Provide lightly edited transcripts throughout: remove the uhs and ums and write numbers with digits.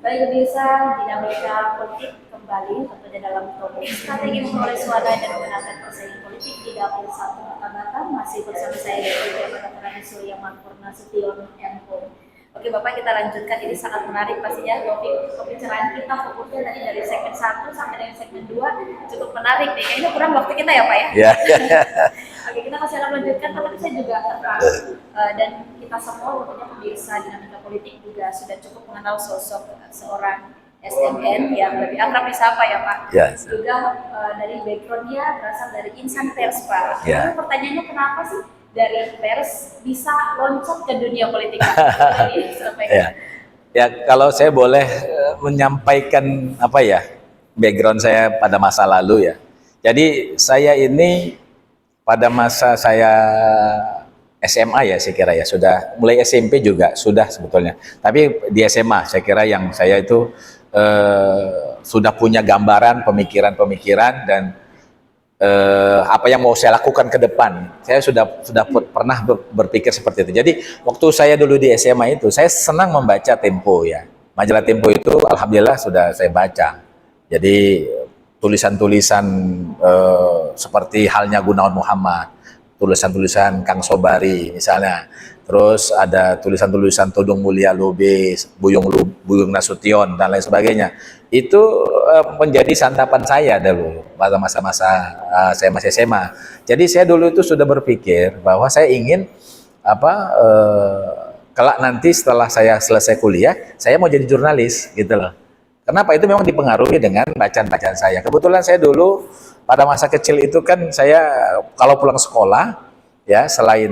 Baik pemirsa, dinamika politik kembali tentunya dalam topik strategi memperoleh suara dan memenangkan persaingan politik di dapil satu Batam. Masih bersama saya Dewi Dewi Surya Manpurna Sution MPO. Oke Bapak, kita lanjutkan. Ini sangat menarik pastinya topik pembicaraan kita, fokusnya dari segmen 1 sampai dengan segmen 2 cukup menarik nih. Kayaknya kurang waktu kita ya Pak ya. Oke, kita masih akan lanjutkan, tapi saya juga tertarik dan kita semua tentunya pemirsa dinamika politik juga sudah cukup mengenal sosok seorang SMN yang lebih akrab disapa ya Pak. Yes. Juga dari backgroundnya berasal dari insan pers Pak. Yeah. Pertanyaannya kenapa sih dari pers bisa loncat ke dunia politik? Ya, kalau saya boleh menyampaikan apa ya, background saya pada masa lalu ya. Jadi saya ini pada masa saya SMA ya, saya kira ya, sudah mulai SMP juga sudah sebetulnya. Tapi di SMA saya kira yang saya itu sudah punya gambaran, pemikiran-pemikiran dan apa yang mau saya lakukan ke depan. Saya sudah pernah berpikir seperti itu. Jadi waktu saya dulu di SMA itu, saya senang membaca Tempo ya. Majalah Tempo itu alhamdulillah sudah saya baca. Jadi tulisan-tulisan seperti halnya Gunawan Muhammad, tulisan-tulisan Kang Sobari misalnya. Terus ada tulisan-tulisan Todung Mulia Lubis, Buyung Nasution dan lain sebagainya. Itu menjadi santapan saya dulu pada masa-masa saya masih SMA. Jadi saya dulu itu sudah berpikir bahwa saya ingin kelak nanti setelah saya selesai kuliah, saya mau jadi jurnalis gitu loh. Kenapa? Itu memang dipengaruhi dengan bacaan-bacaan saya. Kebetulan saya dulu pada masa kecil itu kan saya kalau pulang sekolah ya, selain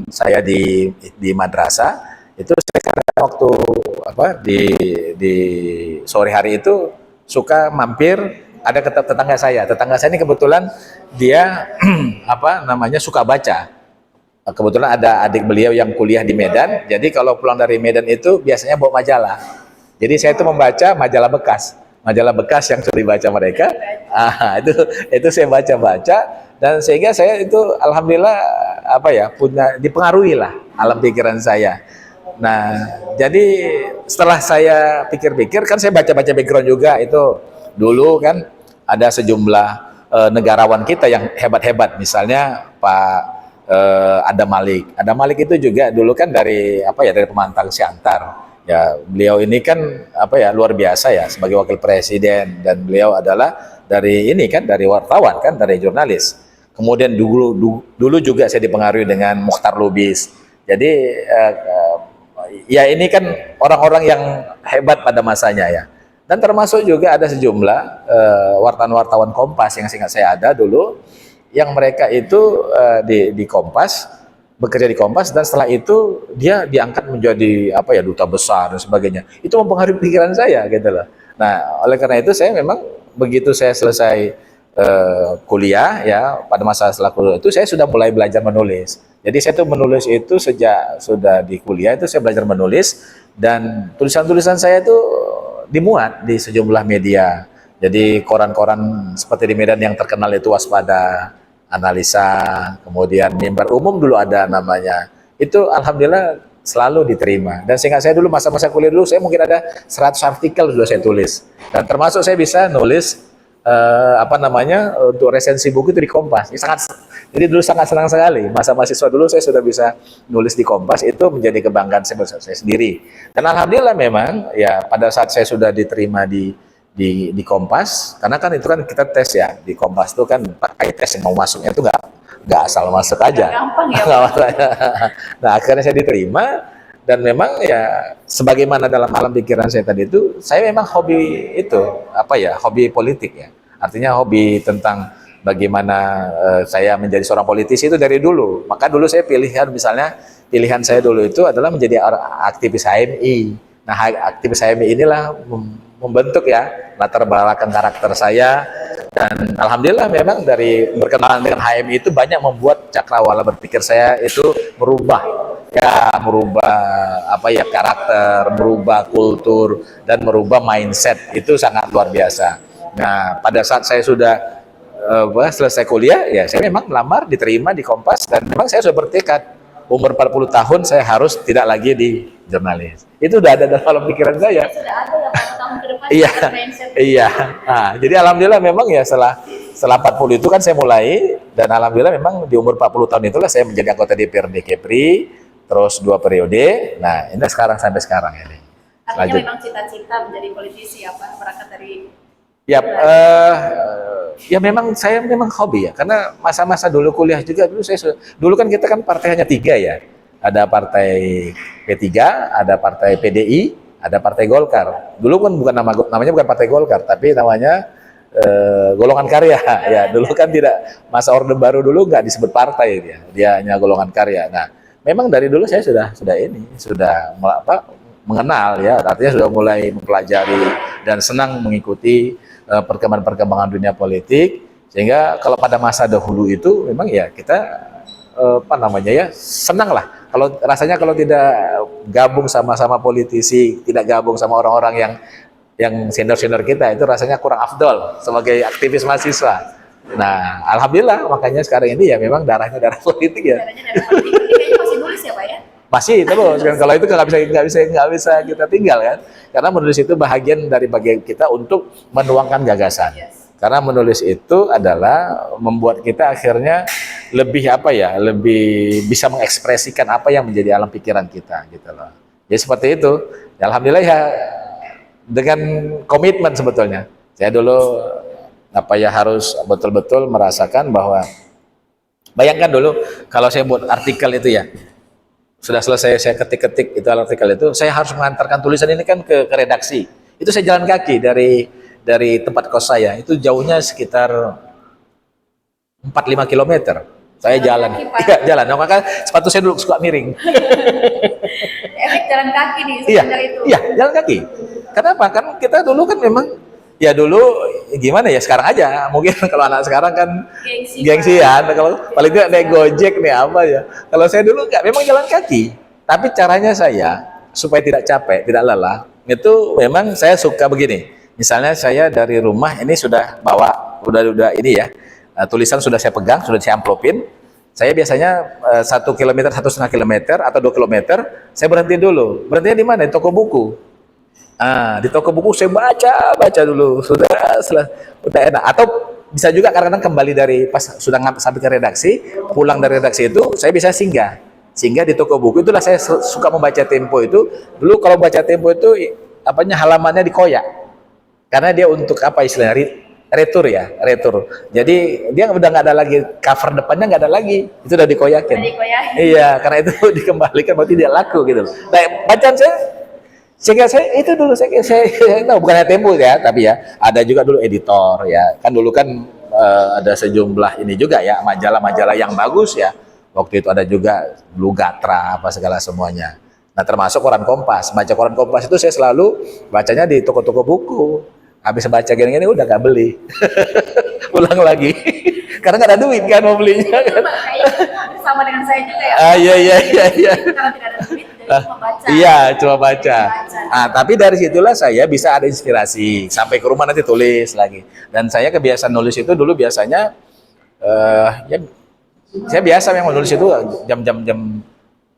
saya di madrasah itu saya waktu di sore hari itu suka mampir, ada tetangga saya ini kebetulan dia suka baca. Kebetulan ada adik beliau yang kuliah di Medan, jadi kalau pulang dari Medan itu biasanya bawa majalah. Jadi saya itu membaca majalah bekas yang sudah dibaca mereka. Itu saya baca dan sehingga saya itu alhamdulillah dipengaruhi lah alam pikiran saya. Nah, jadi setelah saya pikir-pikir, kan saya baca-baca background juga itu dulu kan ada sejumlah negarawan kita yang hebat-hebat, misalnya Pak Adam Malik. Adam Malik itu juga dulu kan dari Pemantang Siantar. Ya, beliau ini kan luar biasa ya sebagai wakil presiden, dan beliau adalah dari wartawan kan, dari jurnalis. Kemudian dulu juga saya dipengaruhi dengan Mukhtar Lubis. Jadi ya ini kan orang-orang yang hebat pada masanya ya. Dan termasuk juga ada sejumlah wartawan-wartawan Kompas yang seingat saya ada dulu, yang mereka itu di Kompas, bekerja di Kompas, dan setelah itu dia diangkat menjadi duta besar dan sebagainya. Itu mempengaruhi pikiran saya gitu loh. Nah, oleh karena itu saya memang begitu saya selesai kuliah ya, pada masa setelah kuliah itu saya sudah mulai belajar menulis. Jadi saya tuh menulis itu sejak sudah di kuliah itu saya belajar menulis, dan tulisan-tulisan saya itu dimuat di sejumlah media. Jadi koran-koran seperti di Medan yang terkenal itu Waspada, Analisa, kemudian Mimbar Umum dulu ada namanya. Itu alhamdulillah selalu diterima. Dan seingat saya dulu masa-masa kuliah dulu saya mungkin ada 100 artikel dulu saya tulis. Dan termasuk saya bisa nulis untuk resensi buku itu di Kompas. Jadi dulu sangat senang sekali. Masa mahasiswa dulu saya sudah bisa nulis di Kompas, itu menjadi kebanggaan saya sendiri. Dan alhamdulillah memang ya pada saat saya sudah diterima di Kompas, karena kan itu kan kita tes ya di Kompas itu kan pakai tes yang mau masuknya itu nggak asal masuk aja. Gampang ya. Nah, akhirnya saya diterima, dan memang ya sebagaimana dalam alam pikiran saya tadi itu, saya memang hobi itu hobi politik ya. Artinya hobi tentang bagaimana saya menjadi seorang politisi itu dari dulu. Maka dulu saya pilihan saya dulu itu adalah menjadi aktivis HMI. Nah, aktivis HMI inilah membentuk ya latar belakang karakter saya, dan alhamdulillah memang dari berkenalan dengan HMI itu banyak membuat cakrawala berpikir saya itu merubah karakter, merubah kultur, dan merubah mindset. Itu sangat luar biasa. Nah, pada saat saya sudah selesai kuliah ya, saya memang melamar, diterima di Kompas, dan memang saya sudah bertekad umur 40 tahun saya harus tidak lagi di jurnalis. Itu udah ada dalam pikiran saya. Sudah ada ya kan Iya, mindset. iya. Nah, jadi alhamdulillah memang ya setelah 40 itu kan saya mulai, dan alhamdulillah memang di umur 40 tahun itulah saya menjadi anggota DPRD Kepri, terus 2 periode. Nah, ini sekarang sampai sekarang ini. Artinya Lanjut. memang cita-cita menjadi politisi apa berangkat dari Ya, ya memang saya memang hobi ya, karena masa-masa dulu kuliah juga dulu dulu kan kita kan partai hanya 3 ya, ada partai P3, ada partai PDI, ada partai Golkar. Dulu kan namanya bukan partai Golkar, tapi namanya golongan karya ya. Dulu kan tidak, masa Orde Baru dulu nggak disebut partai dia hanya golongan karya. Nah, memang dari dulu saya sudah mengenal ya, artinya sudah mulai mempelajari dan senang mengikuti perkembangan-perkembangan dunia politik, sehingga kalau pada masa dahulu itu memang ya kita senang lah kalau rasanya, kalau tidak gabung sama-sama politisi, tidak gabung sama orang-orang yang senior-senior kita, itu rasanya kurang afdol sebagai aktivis mahasiswa. Nah, alhamdulillah makanya sekarang ini ya memang darahnya darah politik ya. caranya dari politik. Kayaknya masih nulis ya Pak ya? Masih terus kan, kalau itu nggak bisa kita tinggal kan, karena menulis itu bagian kita untuk menuangkan gagasan. Yes. Karena menulis itu adalah membuat kita akhirnya lebih bisa mengekspresikan apa yang menjadi alam pikiran kita gitu loh. Jadi seperti itu. Ya, alhamdulillah ya, dengan komitmen sebetulnya. Saya dulu harus betul-betul merasakan bahwa, bayangkan dulu kalau saya buat artikel itu ya, sudah selesai saya ketik-ketik itu artikel itu, saya harus mengantarkan tulisan ini kan ke redaksi. Itu saya jalan kaki dari tempat kos saya, itu jauhnya sekitar 4-5 kilometer. Saya jalan. Iya, jalan. Nah, maka sepatu saya dulu suka miring. Efek jalan kaki nih Iya, sebenarnya itu. iya, jalan kaki. Kenapa? Kan kita dulu kan memang ya dulu gimana ya, sekarang aja mungkin kalau anak sekarang kan gengsian, kalau paling tidak naik Gojek nih apa ya. Kalau saya dulu enggak, memang jalan kaki. Tapi caranya saya supaya tidak capek, tidak lelah, itu memang saya suka begini. Misalnya saya dari rumah ini sudah bawa, udah ini ya, tulisan sudah saya pegang, sudah saya amplopin. Saya biasanya 1 kilometer, 1,5 kilometer atau 2 kilometer, saya berhenti dulu. Berhentinya di mana? Di toko buku. Di toko buku saya baca dulu, sudah enak. Atau bisa juga kadang-kadang kembali dari pas sudah sampai ke redaksi, pulang dari redaksi itu saya bisa singgah di toko buku. Itulah saya suka membaca Tempo itu. Dulu kalau baca Tempo itu halamannya dikoyak, karena dia untuk istilahnya retur. Jadi dia udah nggak ada lagi, cover depannya nggak ada lagi, itu udah dikoyakin. Iya, karena itu dikembalikan, berarti dia laku gitu. Nah, bacaan sehingga saya itu dulu saya tahu, bukan hanya Tempo ya, tapi ya ada juga dulu editor ya, kan dulu kan ada sejumlah ini juga ya, majalah-majalah yang bagus ya. Waktu itu ada juga Blue Gatra apa segala semuanya. Nah, termasuk koran Kompas. Baca koran Kompas itu saya selalu bacanya di toko-toko buku. Habis baca gini-gini udah gak beli. Ulang lagi. Karena nggak ada duit kan mau belinya kan. Kayaknya sama dengan saya juga ya. Iya. Karena tidak ada duit, jadi cuma baca. Iya, cuma baca. Tapi dari situlah saya bisa ada inspirasi. Sampai ke rumah nanti tulis lagi. Dan saya kebiasaan nulis itu dulu biasanya, saya biasa memang nulis itu jam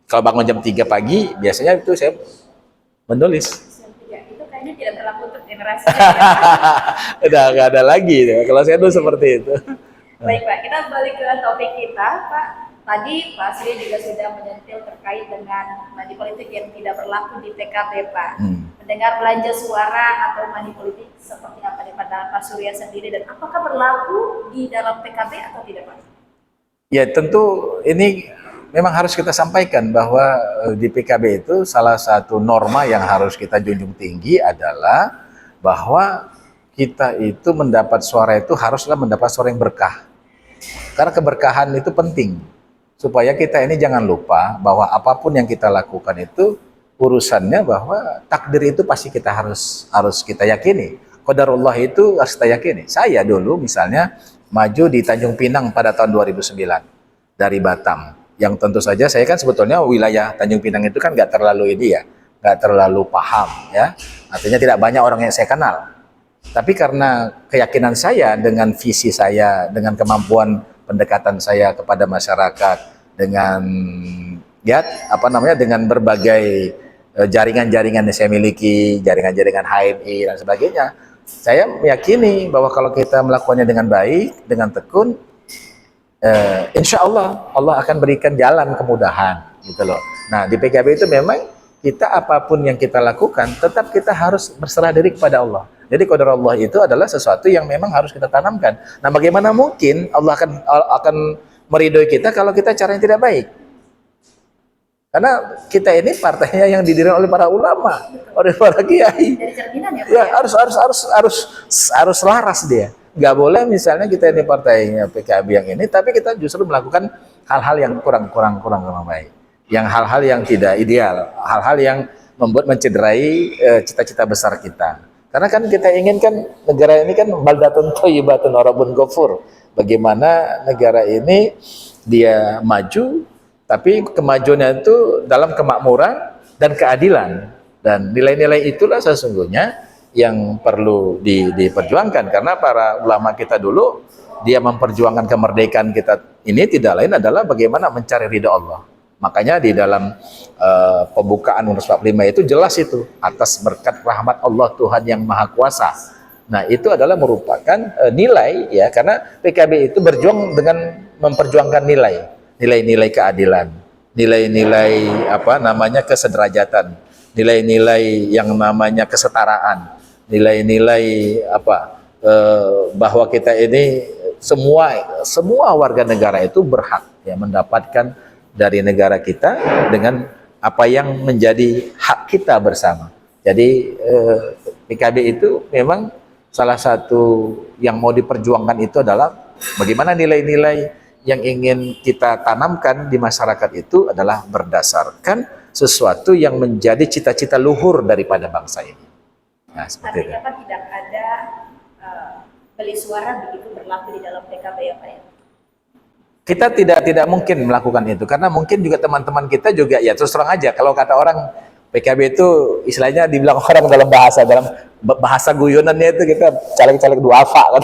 kalau bangun jam 3 pagi, biasanya itu saya menulis. Itu kayaknya tidak berlaku untuk generasi. Udah nggak ada lagi ya. Kalau saya dulu seperti itu. Baik Pak, kita balik ke topik kita Pak. Tadi Pak Sri juga sudah menyentil terkait dengan money politik yang tidak berlaku di PKB Pak. Mendengar belanja suara atau money politik seperti apa di pandangan Pak Surya sendiri, dan apakah berlaku di dalam PKB atau tidak Pak? Ya tentu ini memang harus kita sampaikan bahwa di PKB itu salah satu norma yang harus kita junjung tinggi adalah bahwa kita itu mendapat suara itu haruslah mendapat suara yang berkah. Karena keberkahan itu penting, supaya kita ini jangan lupa bahwa apapun yang kita lakukan itu urusannya bahwa takdir itu pasti kita harus kita yakini. Qadarullah itu harus kita yakini. Saya dulu misalnya maju di Tanjung Pinang pada tahun 2009 dari Batam. Yang tentu saja saya kan sebetulnya wilayah Tanjung Pinang itu kan nggak terlalu nggak terlalu paham ya. Artinya tidak banyak orang yang saya kenal. Tapi karena keyakinan saya dengan visi saya, dengan kemampuan pendekatan saya kepada masyarakat, dengan dengan berbagai jaringan-jaringan yang saya miliki, jaringan-jaringan HMI dan sebagainya. Saya meyakini bahwa kalau kita melakukannya dengan baik, dengan tekun, insya Allah Allah akan berikan jalan kemudahan, gitu loh. Nah, di PKB itu memang kita apapun yang kita lakukan, tetap kita harus berserah diri kepada Allah. Jadi qadar Allah itu adalah sesuatu yang memang harus kita tanamkan. Nah, bagaimana mungkin Allah akan meridhoi kita kalau kita caranya tidak baik? Karena kita ini partainya yang didirikan oleh para ulama, oleh para kiai. Dari cerminan ya Pak Ya, ya? harus selaras dia. Nggak boleh misalnya kita ini partainya PKB yang ini, tapi kita justru melakukan hal-hal yang kurang baik, yang hal-hal yang tidak ideal, hal-hal yang membuat mencederai cita-cita besar kita. Karena kan kita inginkan negara ini kan baldatun thayyibatun wa rabbun ghafur. Bagaimana negara ini dia maju, tapi kemajuannya itu dalam kemakmuran dan keadilan. Dan nilai-nilai itulah sesungguhnya yang perlu diperjuangkan. Karena para ulama kita dulu, dia memperjuangkan kemerdekaan kita ini tidak lain adalah bagaimana mencari ridha Allah. Makanya di dalam pembukaan Undang-Undang 45 itu jelas itu, atas berkat rahmat Allah Tuhan yang Maha Kuasa. Nah, itu adalah merupakan nilai ya, karena PKB itu berjuang dengan memperjuangkan nilai-nilai keadilan, nilai-nilai kesederajatan, nilai-nilai yang namanya kesetaraan, nilai-nilai bahwa kita ini semua warga negara itu berhak ya mendapatkan dari negara kita dengan apa yang menjadi hak kita bersama. Jadi PKB itu memang salah satu yang mau diperjuangkan itu adalah bagaimana nilai-nilai yang ingin kita tanamkan di masyarakat itu adalah berdasarkan sesuatu yang menjadi cita-cita luhur daripada bangsa ini. Nah, seperti itu. Artinya Pak tidak ada beli suara begitu berlaku di dalam PKB ya Pak ya? Kita tidak mungkin melakukan itu karena mungkin juga teman-teman kita juga ya terus terang aja kalau kata orang PKB itu istilahnya dibilang orang dalam bahasa guyonannya itu kita caleg-caleg duafa kan.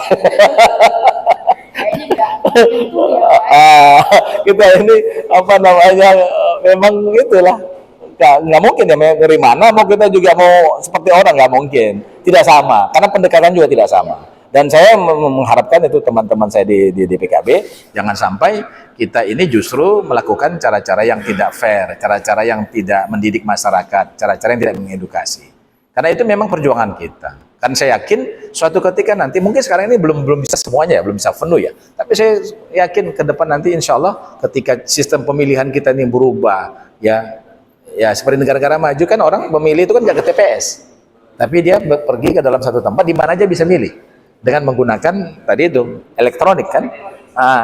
Kayaknya enggak itu ya Pak. Kita ini memang itulah nggak mungkin ya dari mana mau kita juga mau seperti orang nggak mungkin, tidak sama karena pendekatan juga tidak sama. Dan saya mengharapkan itu teman-teman saya di PKB jangan sampai kita ini justru melakukan cara-cara yang tidak fair, cara-cara yang tidak mendidik masyarakat, cara-cara yang tidak mengedukasi. Karena itu memang perjuangan kita. Kan saya yakin suatu ketika nanti mungkin sekarang ini belum bisa semuanya ya, belum bisa penuh ya. Tapi saya yakin ke depan nanti insya Allah ketika sistem pemilihan kita ini berubah ya seperti negara-negara maju kan orang memilih itu kan nggak ke TPS, tapi dia pergi ke dalam satu tempat di mana aja bisa milih dengan menggunakan tadi itu elektronik kan,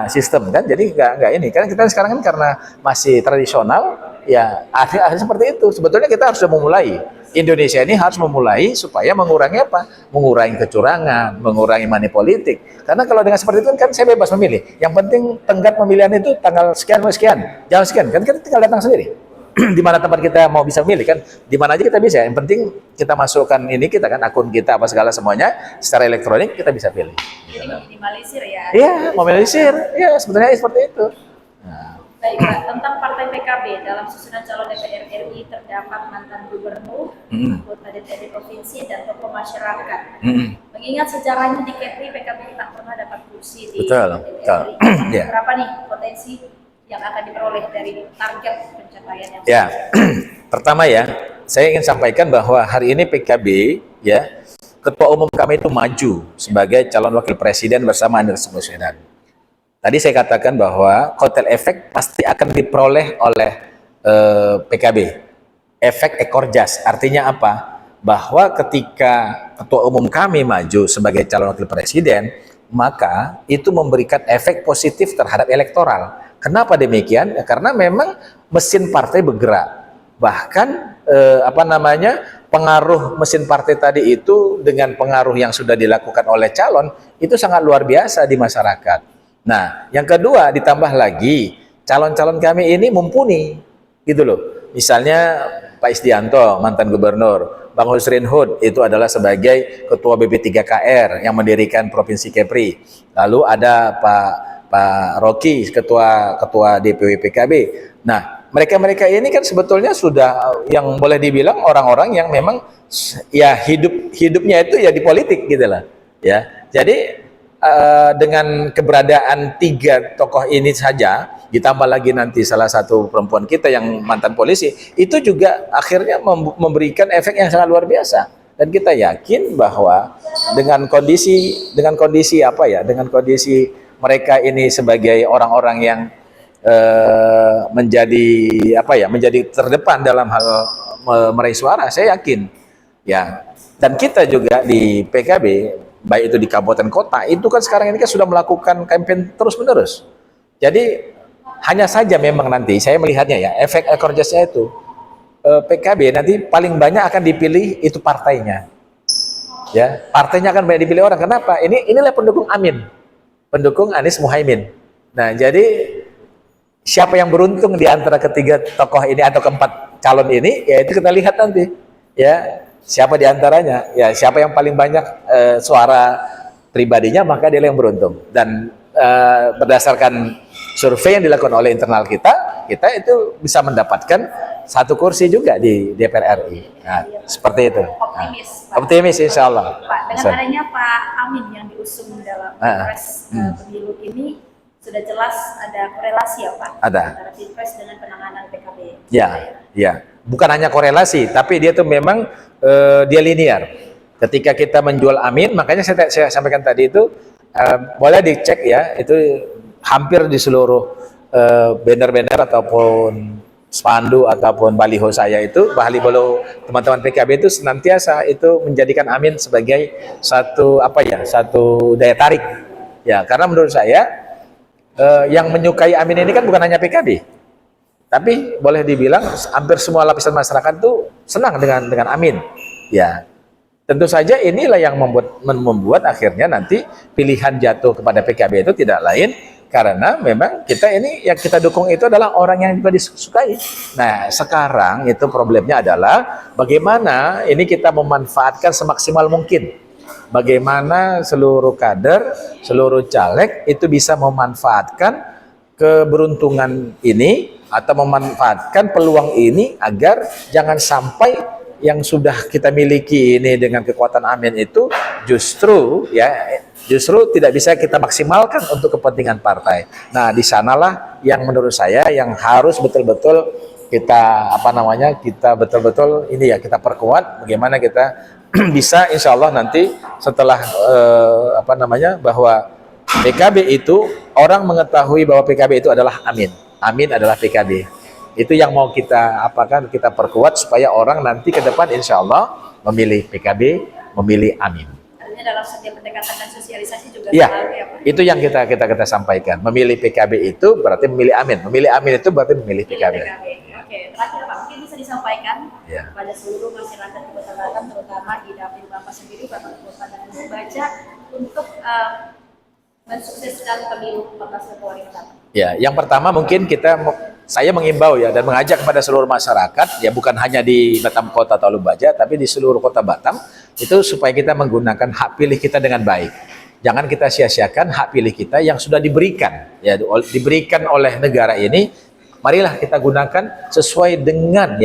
sistem kan. Jadi nggak ini kan kita sekarang kan karena masih tradisional ya akhir seperti itu. Sebetulnya kita harus memulai Indonesia ini harus memulai supaya mengurangi mengurangi kecurangan, mengurangi money politik. Karena kalau dengan seperti itu kan saya bebas memilih. Yang penting tenggat pemilihan itu tanggal sekian jam sekian kan kita tinggal datang sendiri. Di mana tempat kita mau bisa milih kan, di mana aja kita bisa. Yang penting kita masukkan ini kita kan akun kita apa segala semuanya secara elektronik kita bisa pilih. Jadi minimalisir ya. Iya, meminimalisir. Iya, sebetulnya seperti itu. Nah. Baik Pak, tentang Partai PKB dalam susunan calon DPR RI terdapat mantan gubernur, anggota DPRD provinsi dan tokoh masyarakat. Mengingat sejarahnya di Kepri PKB tak pernah dapat kursi di DPR RI. Yeah. Berapa nih potensi yang akan diperoleh dari target pencapaian yang ya, pertama ya, saya ingin sampaikan bahwa hari ini PKB ya, ketua umum kami itu maju sebagai calon wakil presiden bersama Anies Baswedan. Tadi saya katakan bahwa kotel efek pasti akan diperoleh oleh PKB. Efek ekor jas, artinya apa? Bahwa ketika ketua umum kami maju sebagai calon wakil presiden, maka itu memberikan efek positif terhadap elektoral. Kenapa demikian? Ya, karena memang mesin partai bergerak. Bahkan pengaruh mesin partai tadi itu dengan pengaruh yang sudah dilakukan oleh calon itu sangat luar biasa di masyarakat. Nah, yang kedua ditambah lagi calon-calon kami ini mumpuni, gitu loh. Misalnya Pak Isdianto mantan gubernur, Bang Husrin Hud itu adalah sebagai ketua BP3KR yang mendirikan Provinsi Kepri. Lalu ada Pak Rocky ketua DPW PKB. Nah, mereka-mereka ini kan sebetulnya sudah yang boleh dibilang orang-orang yang memang ya hidupnya itu ya di politik gitu lah ya. Jadi dengan keberadaan tiga tokoh ini saja, ditambah lagi nanti salah satu perempuan kita yang mantan polisi, itu juga akhirnya memberikan efek yang sangat luar biasa. Dan kita yakin bahwa dengan kondisi apa ya, dengan kondisi mereka ini sebagai orang-orang yang menjadi apa ya, menjadi terdepan dalam hal meraih suara, saya yakin ya. Dan kita juga di PKB, baik itu di kabupaten kota, itu kan sekarang ini kan sudah melakukan kampanye terus menerus. Jadi hanya saja memang nanti saya melihatnya ya, efek ekor jasnya itu PKB nanti paling banyak akan dipilih itu partainya ya, partainya akan banyak dipilih orang. Kenapa? Inilah pendukung Amin, pendukung Anies Muhaimin. Nah, jadi siapa yang beruntung di antara ketiga tokoh ini atau keempat calon ini, ya itu kita lihat nanti ya, siapa di antaranya, ya siapa yang paling banyak suara pribadinya, maka dia yang beruntung. Dan berdasarkan survei yang dilakukan oleh internal kita itu bisa mendapatkan satu kursi juga di DPR RI. Nah, seperti itu. Optimis, Pak. Optimis, insya Allah. Pak, dengan adanya Pak Amin yang diusung dalam Pilpres pemilu ini, sudah jelas ada korelasi ya Pak? Ada. Antara Pilpres dengan penanganan PKB. Ya, ya. Bukan hanya korelasi, tapi dia tuh memang dia linear. Ketika kita menjual Amin, makanya saya sampaikan tadi itu, boleh dicek ya, itu hampir di seluruh banner-banner ataupun spanduk ataupun baliho saya itu, baliho teman-teman PKB itu senantiasa itu menjadikan Amin sebagai satu apa ya, satu daya tarik ya. Karena menurut saya yang menyukai Amin ini kan bukan hanya PKB, tapi boleh dibilang hampir semua lapisan masyarakat tuh senang dengan Amin ya. Tentu saja inilah yang membuat akhirnya nanti pilihan jatuh kepada PKB itu tidak lain karena memang kita ini yang kita dukung itu adalah orang yang juga disukai. Nah, sekarang itu problemnya adalah bagaimana ini kita memanfaatkan semaksimal mungkin. Bagaimana seluruh kader, seluruh caleg itu bisa memanfaatkan keberuntungan ini atau memanfaatkan peluang ini agar jangan sampai yang sudah kita miliki ini dengan kekuatan Amin itu justru tidak bisa kita maksimalkan untuk kepentingan partai. Nah, di sanalah yang menurut saya yang harus betul-betul kita kita betul-betul ini ya, kita perkuat bagaimana kita bisa insya Allah nanti setelah bahwa PKB itu orang mengetahui bahwa PKB itu adalah Amin. Amin adalah PKB. Itu yang mau kita kita perkuat supaya orang nanti ke depan insya Allah memilih PKB, memilih Amin. Artinya dalam setiap pendekatan dan sosialisasi juga ya, selalu ya Pak? Itu yang kita sampaikan. Memilih PKB itu berarti memilih Amin. Memilih Amin itu berarti memilih PKB. Oke, terakhir Pak, mungkin bisa disampaikan kepada seluruh masyarakat di Kota Batam, terutama di dapil Bapak sendiri, Bapak Kota dan membaca untuk mensukseskan pemilu 14 Februari mendatang. Ya, yang pertama mungkin saya mengimbau ya dan mengajak kepada seluruh masyarakat ya, bukan hanya di Batam Kota atau Lumbaja tapi di seluruh Kota Batam itu supaya kita menggunakan hak pilih kita dengan baik. Jangan kita sia-siakan hak pilih kita yang sudah diberikan diberikan oleh negara ini. Marilah kita gunakan sesuai dengan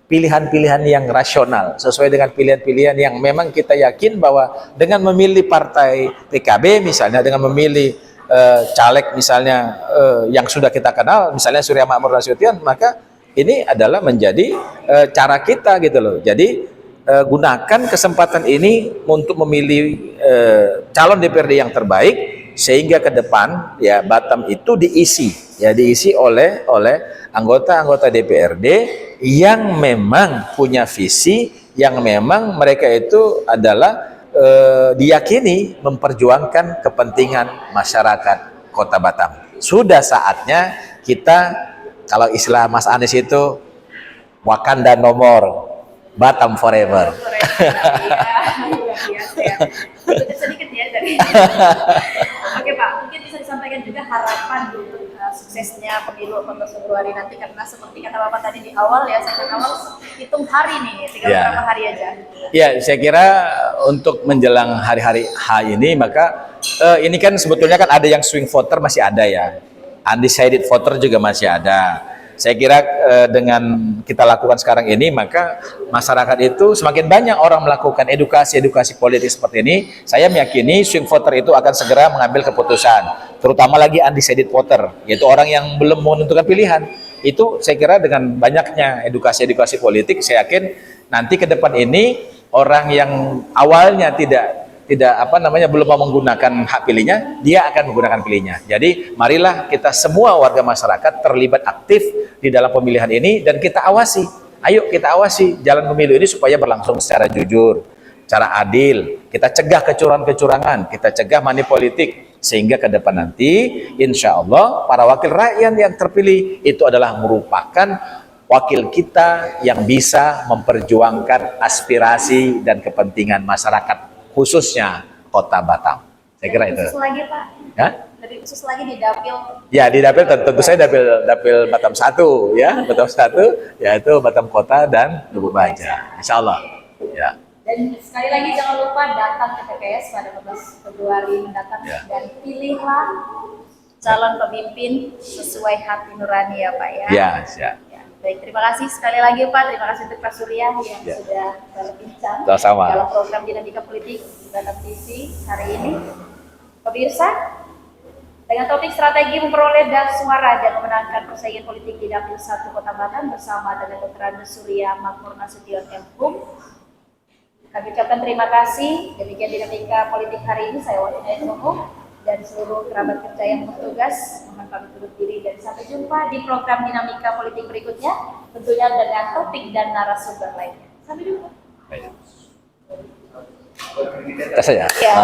pilihan-pilihan yang rasional, sesuai dengan pilihan-pilihan yang memang kita yakin bahwa dengan memilih partai PKB misalnya, dengan memilih caleg misalnya yang sudah kita kenal, misalnya Surya Makmur Nasution, maka ini adalah menjadi cara kita gitu loh. Jadi gunakan kesempatan ini untuk memilih calon DPRD yang terbaik sehingga ke depan ya Batam itu diisi oleh anggota-anggota DPRD yang memang punya visi, yang memang mereka itu adalah diyakini memperjuangkan kepentingan masyarakat Kota Batam. Sudah saatnya kita, kalau istilah Mas Anies itu Wakanda no more, Batam forever. Sedikit ya dari. Oke Pak, mungkin bisa disampaikan juga harapan untuk suksesnya pemilu 14 Februari nanti, karena seperti kata Bapak tadi di awal ya, segmen awal hitung hari nih, tinggal beberapa hari aja. Ya, saya kira untuk menjelang hari-hari H ini, maka ini kan sebetulnya kan ada yang swing voter masih ada ya. undecided voter juga masih ada. Saya kira dengan kita lakukan sekarang ini, maka masyarakat itu semakin banyak orang melakukan edukasi politik seperti ini. Saya meyakini swing voter itu akan segera mengambil keputusan, terutama lagi undecided voter, yaitu orang yang belum menentukan pilihan. Itu saya kira dengan banyaknya edukasi politik, saya yakin nanti ke depan ini orang yang awalnya tidak belum mau menggunakan hak pilihnya, dia akan menggunakan pilihnya. Jadi marilah kita semua warga masyarakat terlibat aktif di dalam pemilihan ini, dan kita awasi. Ayo kita awasi jalan pemilu ini supaya berlangsung secara jujur, secara adil. Kita cegah kecurangan-kecurangan, kita cegah money politik, sehingga ke depan nanti insya Allah para wakil rakyat yang terpilih itu adalah merupakan wakil kita yang bisa memperjuangkan aspirasi dan kepentingan masyarakat, khususnya Kota Batam. Saya kira itu. Khusus lagi Pak? Ya? Lebih khusus lagi di Dapil? Ya, di Dapil tentu saya Dapil Batam 1 ya, Batam 1 yaitu Batam Kota dan Lubuk Baja. Insya Allah. Ya. Dan sekali lagi jangan lupa datang ke TPS pada 15 Februari mendatang dan pilihlah calon pemimpin sesuai hati nurani ya Pak ya. Ya, siap. Baik, terima kasih sekali lagi Pak. Terima kasih untuk Pak Surya yang sudah berbincang Sama-sama dalam program Dinamika Politik Batam TV hari ini. Pemirsa, dengan topik strategi memperoleh suara dan memenangkan persaingan politik di Dapil 1 Kota Batam bersama dengan Dr. Andes Surya Makmur Nasution M.Hum, kami ucapkan terima kasih. Demikian Dinamika Politik hari ini. Saya Watina Joko dan seluruh kerabat kerja yang bertugas, mohon pamit undur diri dan sampai jumpa di program Dinamika Politik berikutnya, tentunya dengan topik dan narasumber lainnya. Sampai jumpa. Tes saja. Ya.